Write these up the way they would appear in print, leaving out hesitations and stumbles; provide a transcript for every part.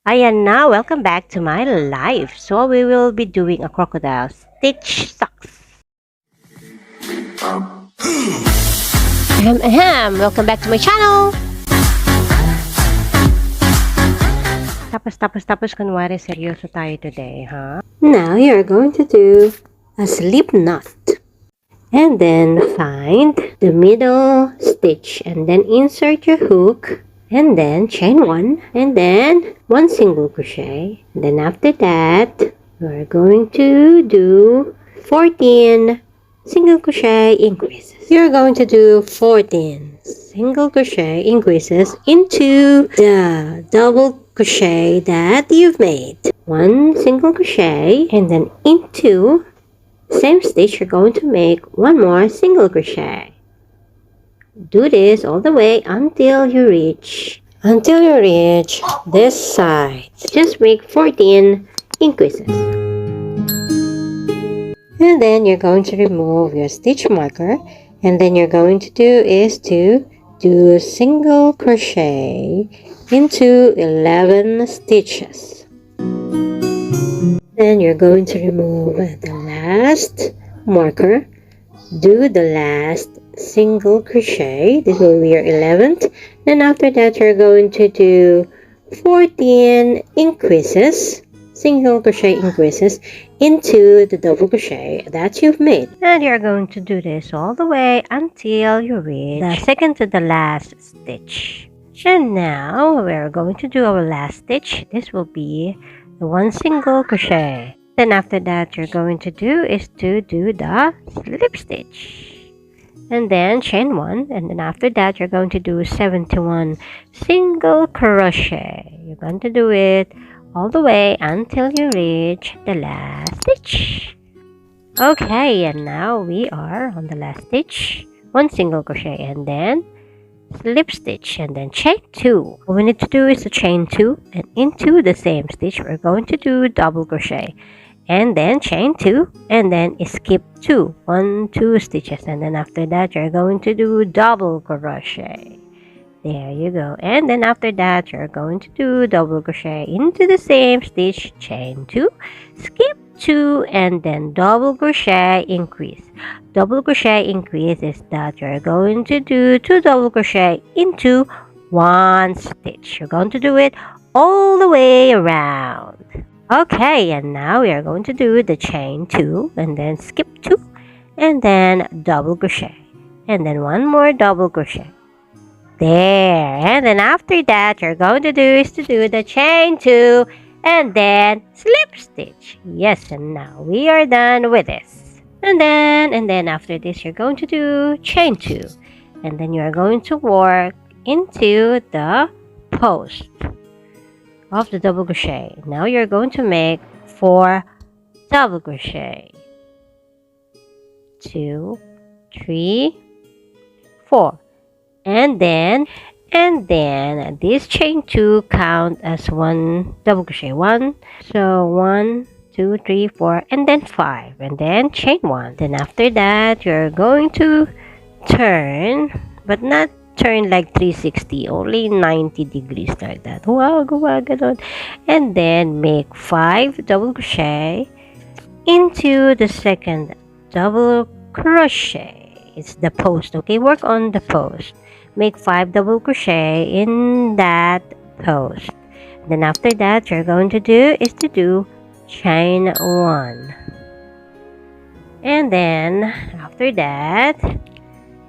Ayan na, welcome back to my life. So we will be doing a crocodile stitch socks. Welcome back to my channel. Tapos kunwari seryoso tayo today, huh? Now you're going to do a slip knot. And then find the middle stitch and then insert your hook. And then chain one, and then one single crochet. And then after that, we're going to do 14 single crochet increases. You're going to do 14 single crochet increases into the double crochet that you've made. One single crochet, and then into same stitch, you're going to make one more single crochet. Do this all the way until you reach this side. Just make 14 increases. And then you're going to remove your stitch marker, and then you're going to do single crochet into 11 stitches. Then you're going to remove the last marker, do the last single crochet. This will be your 11th. Then after that, you're going to do 14 increases, single crochet increases into the double crochet that you've made. And you're going to do this all the way until you reach the second to the last stitch. And now we're going to do our last stitch. This will be the one single crochet. Then after that, you're going to do the slip stitch. And then chain one, and then after that you're going to do 71 single crochet. You're going to do it all the way until you reach the last stitch. Okay, and now we are on the last stitch. One single crochet, and then slip stitch, and then chain two. What we need to do is to chain two, and into the same stitch we're going to do double crochet, and then chain two, and then skip two, 2 stitches, and then after that you're going to do double crochet. There you go. And then after that you're going to do double crochet into the same stitch, chain two, skip two, and then double crochet increase. Double crochet increase is that you're going to do 2 double crochet into 1 stitch. You're going to do it all the way around. Okay, and now we are going to do the chain two, and then skip two, and then double crochet, and then one more double crochet. There, and then after that you're going to do the chain two, and then slip stitch. Yes, and now we are done with this. And then after this you're going to do chain two, and then you are going to work into the post of the double crochet. Now you're going to make 4 double crochet. 2, 3, 4. And then this chain 2 count as 1 double crochet. 1. So 1, 2, 3, 4, and then 5. And then chain 1. Then after that, you're going to turn, but not turn like 360, only 90 degrees like that. Wow, gumagano'n. And then make 5 double crochet into the second double crochet. It's the post, okay? Work on the post. Make 5 double crochet in that post. Then after that, you're going to do chain 1. And then after that,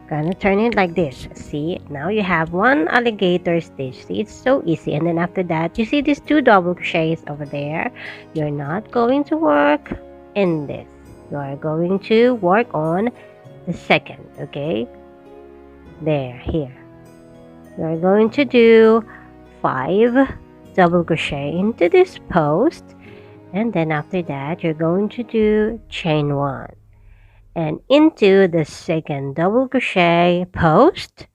gonna turn it like this. See, now you have 1 alligator stitch. See, it's so easy. And then after that, you see these 2 double crochets over there. You're not going to work in this. You are going to work on the second, okay? There, here. You're going to do 5 double crochet into this post, and then after that you're going to do chain 1, and into the second double crochet post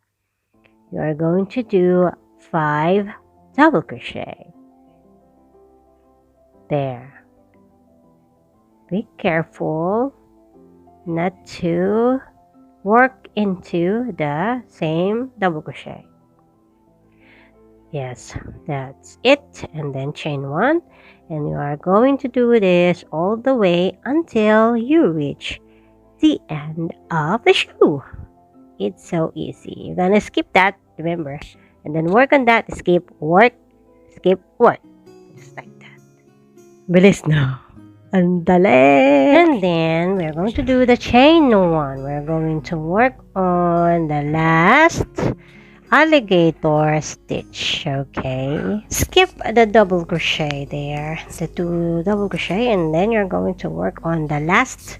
you're going to do 5 double crochet. There. Be careful not to work into the same double crochet. Yes, that's it. And then chain 1. And you are going to do this all the way until you reach the end of the shoe. It's so easy. You're gonna skip that, remember. And then work on that. Skip, work, skip, work. Just like that. Bilis na. Ang dali. And then, we're going to do the chain 1. We're going to work on the last alligator stitch, okay? Skip the double crochet there, the 2 double crochet, and then you're going to work on the last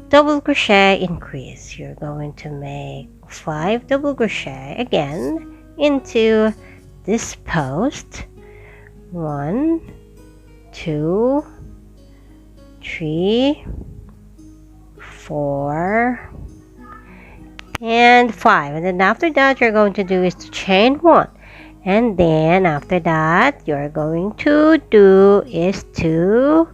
double crochet increase. You're going to make 5 double crochet again into this post. 1, 2, 3, 4, and 5. And then after that, you're going to do is to chain 1. And then after that, you're going to do is to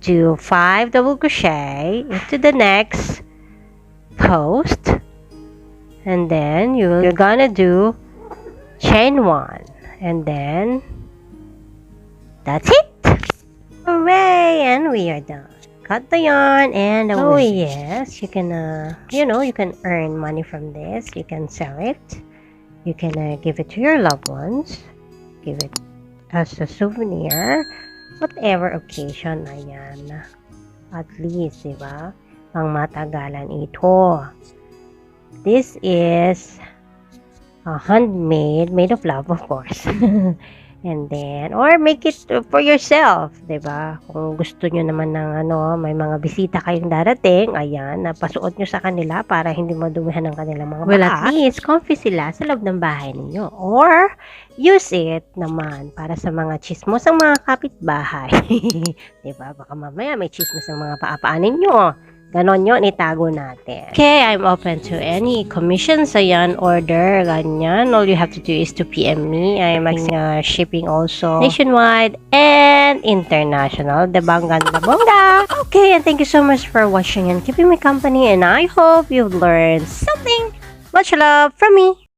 do 5 double crochet into the next post. And then you're gonna do chain 1. And then that's it. Hooray! And we are done. Cut the yarn and oh yes, you can you can earn money from this. You can sell it. You can give it to your loved ones. Give it as a souvenir. Whatever occasion, ayan. At least, diba? Pang matagalan ito. This is handmade, made of love, of course. And then, or make it for yourself, diba? Kung gusto nyo naman ng may mga bisita kayong darating, ayan, napasuot nyo sa kanila para hindi madumihan ng kanilang mga Well, at least, comfy sila sa loob ng bahay ninyo. Or, use it naman para sa mga chismos ng mga kapitbahay. Diba? Baka mamaya may chismos ng mga paapaanin nyo. Ganon yun, itago natin. Okay, I'm open to any commissions. Ayan, order, ganyan. All you have to do is to PM me. I'm shipping also nationwide and international. Diba? Ang ganda bongga. Okay, and thank you so much for watching and keeping me company. And I hope you've learned something. Much love from me.